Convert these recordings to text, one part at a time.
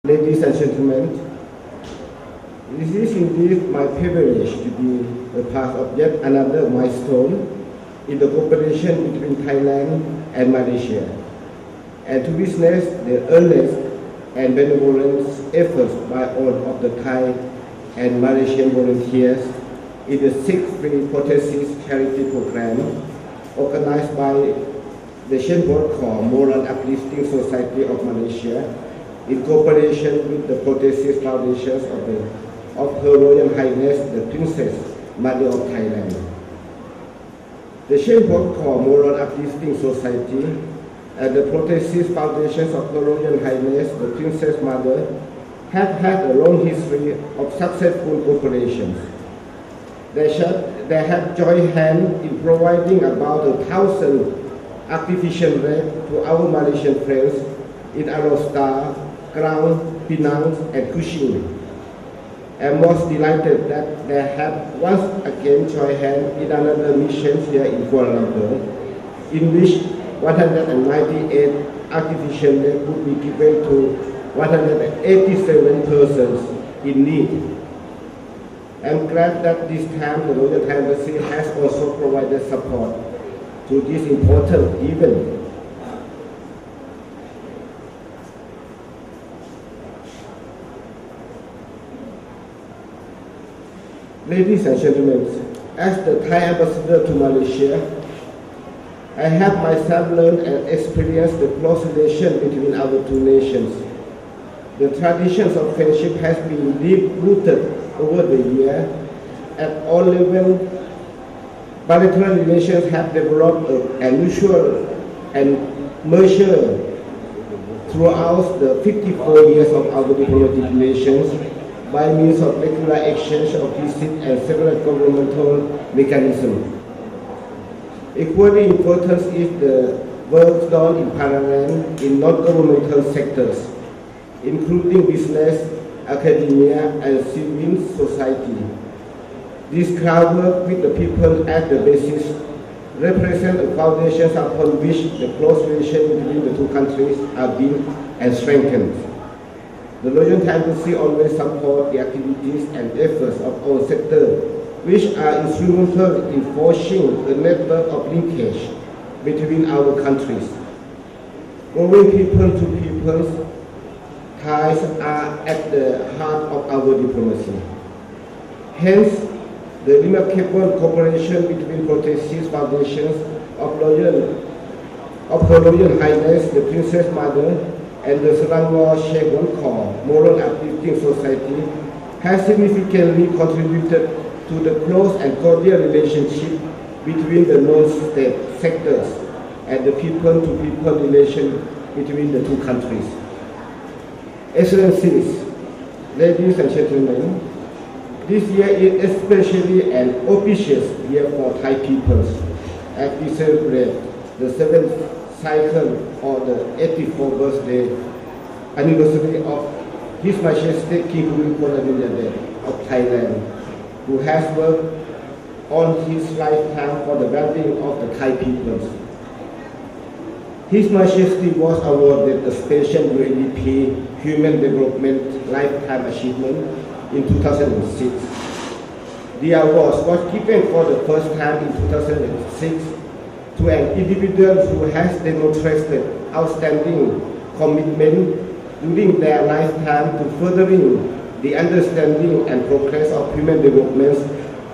Ladies and gentlemen, this is indeed my privilege to be a part of yet another milestone in the cooperation between Thailand and Malaysia, and to witness the earnest and benevolent efforts by all of the Thai and Malaysian volunteers in the Sixth Free Prosthesis Charity Program organized by the Siem Board Corps Moral Uplifting Society of Malaysia in cooperation with the Prosthesis Foundations of Her Royal Highness the Princess Mother of Thailand. The Siem Board Corps Moral Uplifting Society and the Prosthesis Foundations of Her Royal Highness the Princess Mother have had a long history of successful cooperation. They have joined hands in providing about 1,000 artificial legs to our Malaysian friends in Alor, Klang, Penang, and Kuching. I'm most delighted that they have once again joined hands in another mission here in Kuala Lumpur, in which 198 artificial legs would be given to 187 persons in need. I'm glad that this time the Royal Thai Embassy has also provided support to this important event. Ladies and gentlemen, as the Thai ambassador to Malaysia, I have myself learned and experienced the close relation between our two nations. The traditions of friendship has been deep-rooted over the years at all levels. Bilateral relations have developed an mutual and mutual throughout the 54 years of our diplomatic relations by means of regular exchange of visits and several governmental mechanisms. Equally important is the work done in parallel in non-governmental sectors, including business, academia, and civil society. This groundwork with the people at the basis represent a foundation upon which the close relations between the two countries are built and strengthened. The Royal Thai Embassy always supports the activities and efforts of all sectors, which are instrumental in forging a network of linkage between our countries. Growing people-to-people ties are at the heart of our diplomacy. Hence, the remarkable cooperation between Prosthesis Foundations of Her Royal Highness the Princess Mother and the Selangor Siem Board Corps Moral Uplifting Society has significantly contributed to the close and cordial relationship between the non-state sectors and the people-to-people relation between the two countries. Excellencies, ladies and gentlemen, this year is especially an auspicious year for Thai peoples as we celebrate the 7th cycle or the 84th birthday anniversary of His Majesty King Bhumibol Adulyadej of Thailand, who has worked on his lifetime for the well-being of the Thai peoples. His Majesty was awarded a special UNDP Human Development Lifetime Achievement in 2006. The award was given for the first time in 2006 to an individual who has demonstrated outstanding commitment during their lifetime to furthering the understanding and progress of human development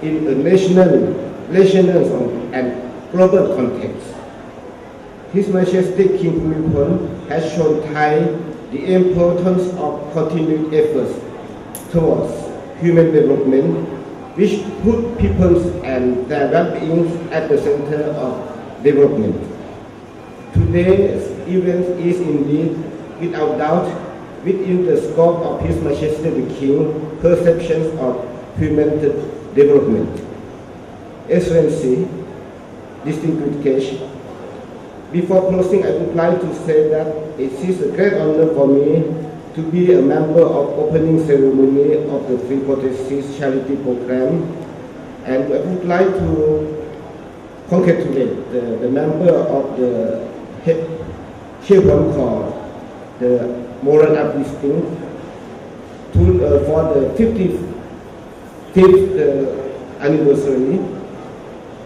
in a national, and global context. His Majesty King Bhumibol has shown Thai the importance of continued efforts towards human development, which put peoples and their well-being at the center of development. Today's event is indeed, without doubt, within the scope of His Majesty the King's perceptions of human development. Excellency, distinguished guests, before closing, I would like to say that it is a great honor for me to be a member of opening ceremony of the Free Prosthesis Charity Program, and I would like to congratulate the member of the Siem Board Corps, the Moral Uplifting for the 55th anniversary,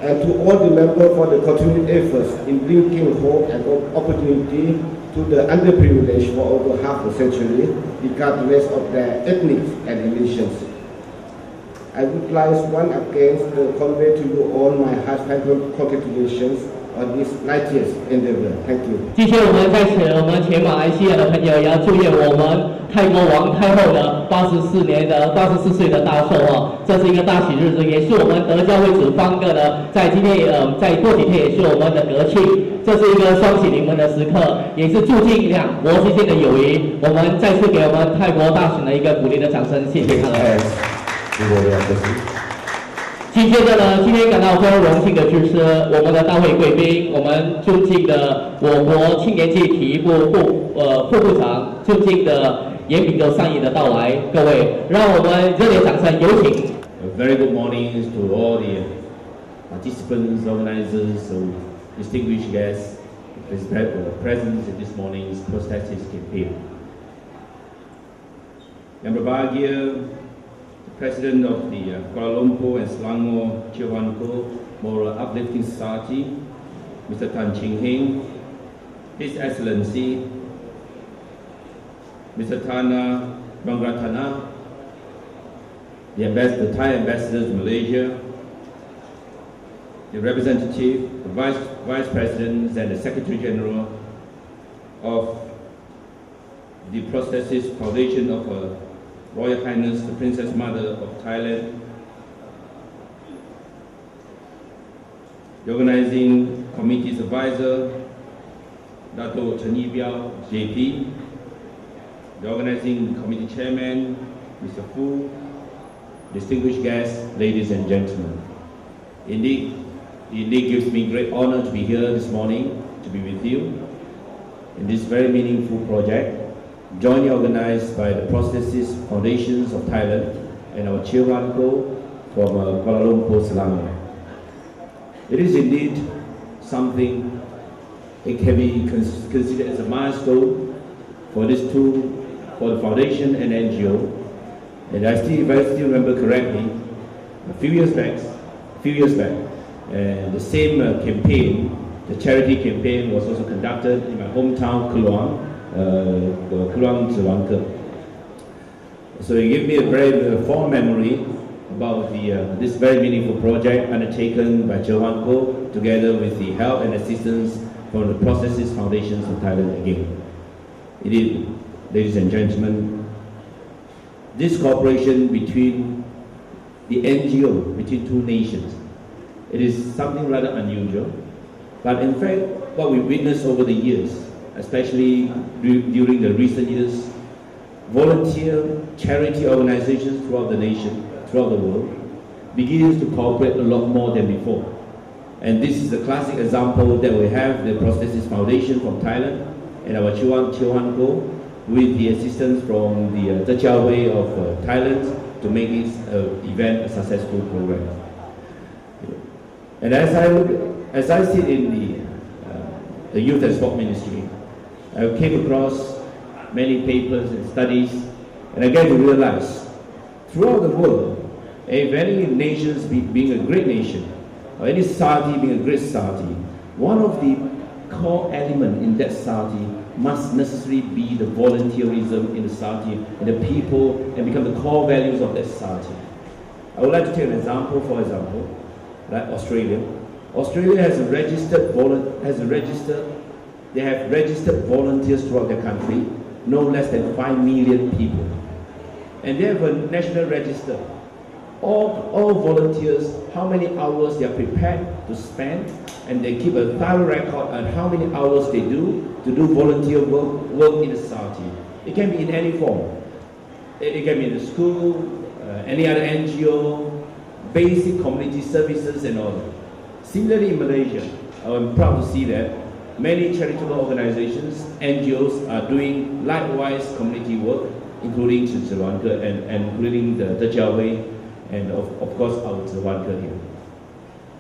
and to all the members for the continued efforts in bringing hope and opportunity to the underprivileged for over half a century, regardless of their ethnic affiliations. I would like once again to convey to you all my heartfelt congratulations on this 90th endeavor. Thank you. 今天我们在此，我们前马来西亚的朋友也要祝愿我们泰国王太后的84岁的大寿哦，这是一个大喜日子，也是我们德教会主方个呢，在今天在过几天也是我们的国庆，这是一个双喜临门的时刻，也是促进两国之间的友谊。我们再次给我们泰国大使的一个鼓励的掌声，谢谢他们。紧接着呢，今天感到非常荣幸的就是我们的大会贵宾，我们尊敬的我国青年及体育部副部长，尊敬的严炳洲上议的到来，各位，让我们热烈掌声有请。A very good morning to all the participants, organizers, distinguished guests present in this morning's Prostasis campaign. Yang berbahagia, President of the Kuala Lumpur and Selangor Cheo Wan Koh Moral Uplifting Society, Mr. Tan Ching Heng, His Excellency, Mr. Tana Rangratana, the Thai Ambassador to Malaysia, the representative, the Vice Presidents and the Secretary General of the Prostasis Foundation of Royal Highness the Princess Mother of Thailand, the Organizing Committee's Advisor, Dato' Chen Yibiao, JP, the Organizing Committee Chairman, Mr. Fu, distinguished guests, ladies and gentlemen. Indeed, it gives me great honor to be here this morning, to be with you in this very meaningful project, jointly organized by the Prostasis Foundations of Thailand and our Cheo Wan Koh from Kuala Lumpur, Selangor. It is indeed something, it can be considered as a milestone for the foundation and NGO. And if I still remember correctly, a few years back, and the same campaign, the charity campaign, was also conducted in my hometown, Kluang, Sri. So it gave me a very fond memory about this very meaningful project undertaken by Cheo Wan Koh together with the help and assistance from the Prostasis Foundations of Thailand again. Indeed, ladies and gentlemen, this cooperation between the NGO, between two nations, it is something rather unusual. But in fact, what we witnessed over the years, especially during the recent years, volunteer charity organizations throughout the nation, throughout the world, begins to cooperate a lot more than before. And this is a classic example that we have the Prostasis Foundation from Thailand and our Cheo Wan Koh with the assistance from the Techiao Wei of Thailand to make this event a successful program. And as I sit in the Youth and Sport Ministry, I came across many papers and studies, and I get to realize throughout the world, if any nations being a great nation, or any society being a great society, one of the core elements in that society must necessarily be the volunteerism in the society and the people, and become the core values of that society. I would like to take an example, for example, like Australia. Australia has registered volunteers throughout their country, no less than 5 million people. And they have a national register. All volunteers, how many hours they are prepared to spend, and they keep a thorough record on how many hours they do to do volunteer work in the society. It can be in any form. It can be in the school, any other NGO, basic community services and all that. Similarly in Malaysia, I'm proud to see that many charitable organizations, NGOs are doing likewise community work, including Sri Lanka and including the Techiao Wei and of course our Sri Lanka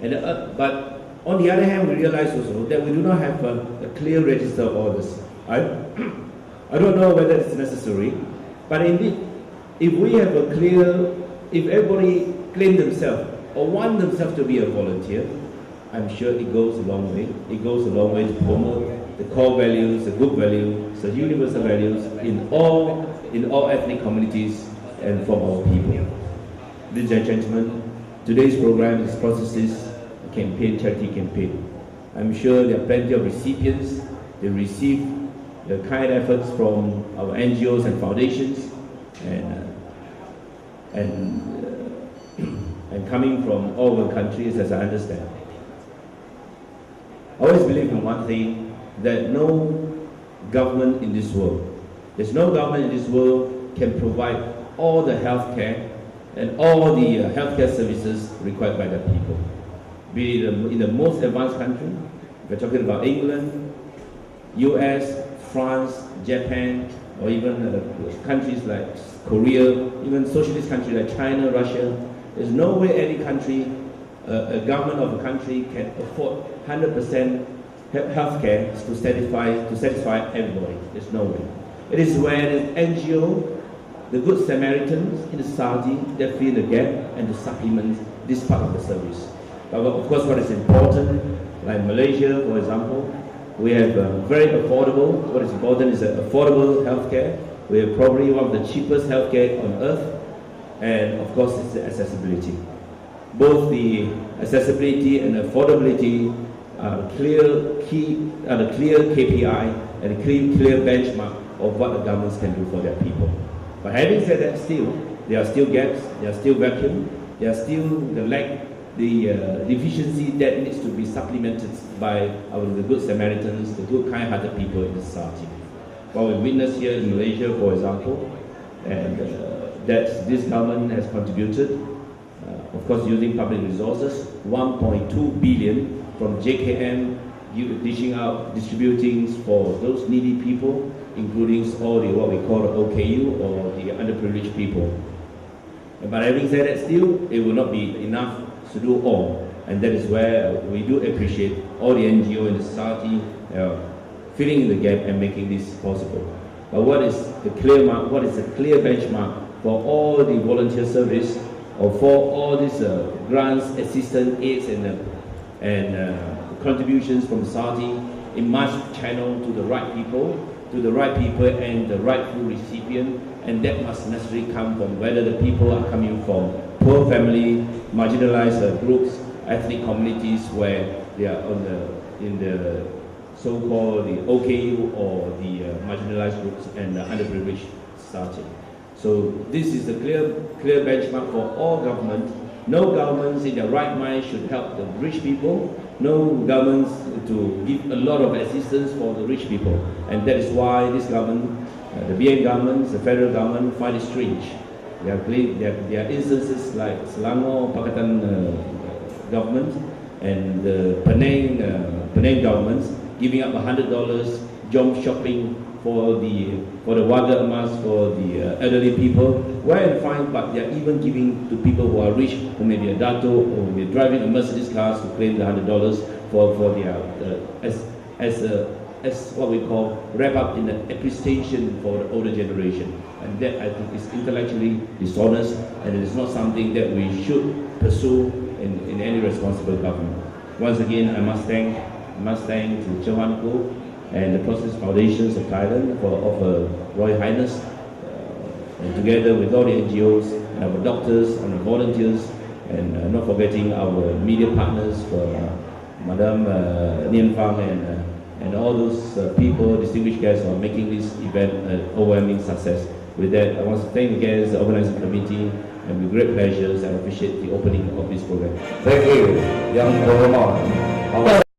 here. But on the other hand, we realize also that we do not have a clear register of all this. I don't know whether it's necessary, but indeed, if we have a clear, if everybody claim themselves or want themselves to be a volunteer, I'm sure it goes a long way. It goes a long way to promote the core values, the good values, the universal values in all ethnic communities and from our people. Ladies and gentlemen, today's program is Processes campaign, charity campaign. I'm sure there are plenty of recipients. They receive the kind efforts from our NGOs and foundations, and coming from all over countries, as I understand. I always believe in one thing, that no government in this world, there's no government in this world can provide all the healthcare and all the healthcare services required by the people. Be it in the most advanced country, we're talking about England, US, France, Japan, or even countries like Korea, even socialist countries like China, Russia. There's no way any country, a government of a country can afford 100% healthcare to satisfy everybody. There's no way. It is where the NGO, the Good Samaritans in the society, that fill the gap and to supplement this part of the service. But of course, what is important, like Malaysia, for example, we have very affordable. What is important is affordable healthcare. We have probably one of the cheapest healthcare on earth, and of course, it's the accessibility. Both the accessibility and affordability are the clear KPI and a clear benchmark of what the governments can do for their people. But having said that, there are still gaps, there are still vacuum, there are still the deficiency that needs to be supplemented by the Good Samaritans, the good kind-hearted people in the society. What we witness here in Malaysia, for example, and that this government has contributed, of course using public resources, 1.2 billion from JKM, distributing for those needy people, including all the what we call OKU or the underprivileged people. But having said that, still it will not be enough to do all, and that is where we do appreciate all the NGO in the society filling in the gap and making this possible. But what is the clear mark? What is the clear benchmark for all the volunteer service or for all these grants, assistance, aids, and contributions from society? It must channel to the right people and the rightful recipient, and that must necessarily come from whether the people are coming from poor family, marginalized groups, ethnic communities where they are in the so-called the OKU or the marginalized groups and the underprivileged society. So this is the clear benchmark for all governments. No governments in their right mind should help the rich people. No governments to give a lot of assistance for the rich people. And that is why this government, the BN government, the federal government, find it strange. There are instances like Selangor, Pakatan government and the Penang governments giving up $100 jom shopping for the warga emas for the elderly people. Where and find, but they are even giving to people who are rich, who may be a dato or may be driving a Mercedes cars to claim the $100 for their as what we call wrap up in the appreciation for the older generation. And that I think is intellectually dishonest, and it is not something that we should pursue in any responsible government. Once again, I must thank to Chauhan Ko and the Process Foundations of Thailand of Royal Highness, and together with all the NGOs and our doctors and our volunteers, and not forgetting our media partners for Madam Nian Fang and all those people, distinguished guests, who are making this event an overwhelming success. With that, I want to thank again the organizing committee, and with great pleasure, I appreciate the opening of this program. Thank you, Yang Koromon.